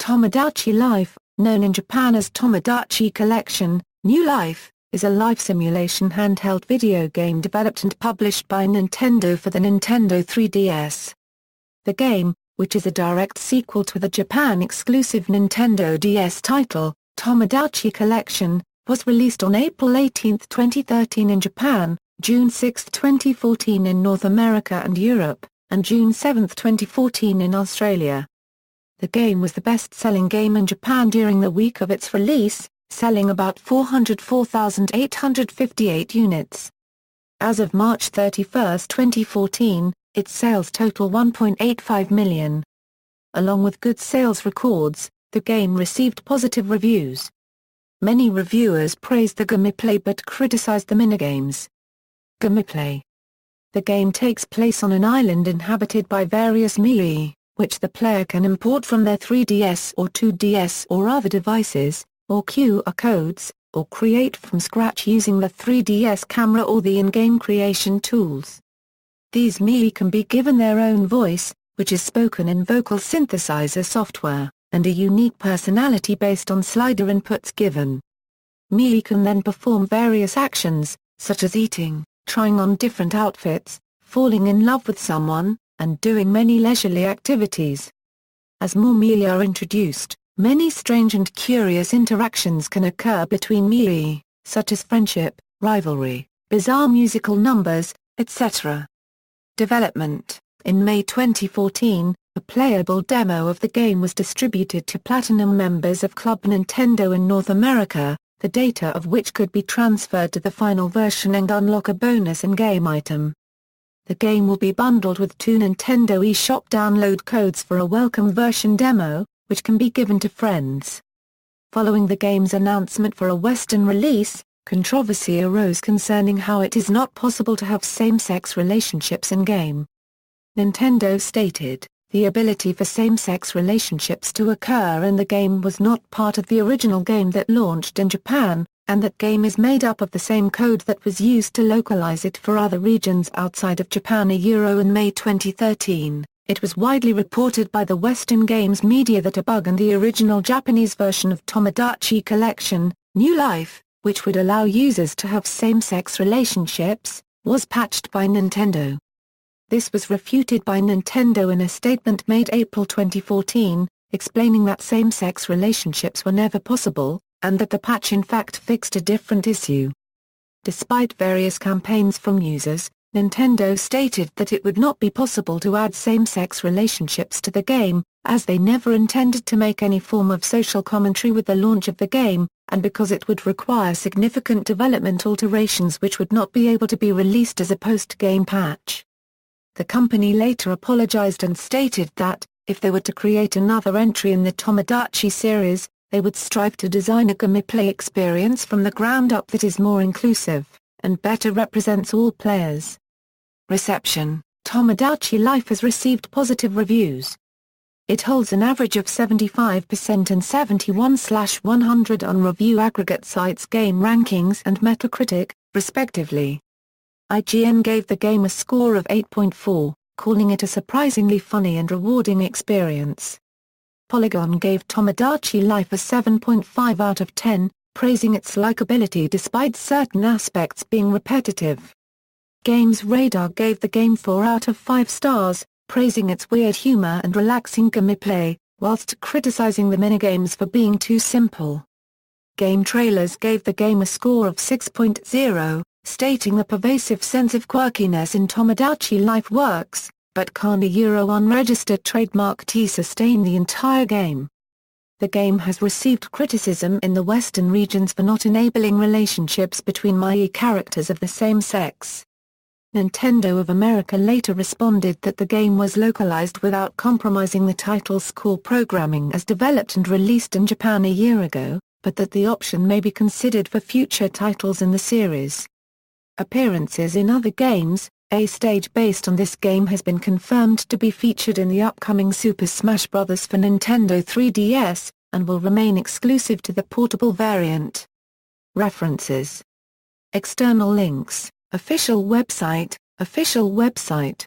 Tomodachi Life, known in Japan as Tomodachi Collection, New Life, is a life simulation handheld video game developed and published by Nintendo for the Nintendo 3DS. The game, which is a direct sequel to the Japan-exclusive Nintendo DS title, Tomodachi Collection, was released on April 18, 2013 in Japan, June 6, 2014 in North America and Europe, and June 7, 2014 in Australia. The game was the best-selling game in Japan during the week of its release, selling about 404,858 units. As of March 31, 2014, its sales total 1.85 million. Along with good sales records, the game received positive reviews. Many reviewers praised the gameplay but criticized the minigames. Gameplay. The game takes place on an island inhabited by various Mii, which the player can import from their 3DS or 2DS or other devices, or QR codes, or create from scratch using the 3DS camera or the in-game creation tools. These Mii can be given their own voice, which is spoken in vocal synthesizer software, and a unique personality based on slider inputs given. Mii can then perform various actions, such as eating, trying on different outfits, falling in love with someone, and doing many leisurely activities. As more Mii are introduced, many strange and curious interactions can occur between Mii, such as friendship, rivalry, bizarre musical numbers, etc. Development. In May 2014, a playable demo of the game was distributed to Platinum members of Club Nintendo in North America, the data of which could be transferred to the final version and unlock a bonus in-game item. The game will be bundled with 2 Nintendo eShop download codes for a welcome version demo, which can be given to friends. Following the game's announcement for a Western release, controversy arose concerning how it is not possible to have same-sex relationships in-game. Nintendo stated, the ability for same-sex relationships to occur in the game was not part of the original game that launched in Japan, and that game is made up of the same code that was used to localize it for other regions outside of Japan. In May 2013, it was widely reported by the Western games media that a bug in the original Japanese version of Tomodachi Collection, New Life, which would allow users to have same-sex relationships, was patched by Nintendo. This was refuted by Nintendo in a statement made April 2014, explaining that same-sex relationships were never possible, and that the patch in fact fixed a different issue. Despite various campaigns from users, Nintendo stated that it would not be possible to add same-sex relationships to the game, as they never intended to make any form of social commentary with the launch of the game, and because it would require significant development alterations which would not be able to be released as a post-game patch. The company later apologized and stated that, if they were to create another entry in the Tomodachi series, they would strive to design a gameplay experience from the ground up that is more inclusive, and better represents all players. Reception. Tomodachi Life has received positive reviews. It holds an average of 75% and 71/100 on review aggregate sites Game Rankings and Metacritic, respectively. IGN gave the game a score of 8.4, calling it a surprisingly funny and rewarding experience. Polygon gave Tomodachi Life a 7.5 out of 10, praising its likability despite certain aspects being repetitive. Games Radar gave the game 4 out of 5 stars, praising its weird humor and relaxing gameplay, whilst criticizing the minigames for being too simple. Game Trailers gave the game a score of 6.0, stating the pervasive sense of quirkiness in Tomodachi Life works, but can't a unregistered trademark T sustain the entire game. The game has received criticism in the Western regions for not enabling relationships between Mii characters of the same sex. Nintendo of America later responded that the game was localized without compromising the title's core programming as developed and released in Japan a year ago, but that the option may be considered for future titles in the series. Appearances in other games. A stage based on this game has been confirmed to be featured in the upcoming Super Smash Bros. For Nintendo 3DS, and will remain exclusive to the portable variant. References. External links. Official website.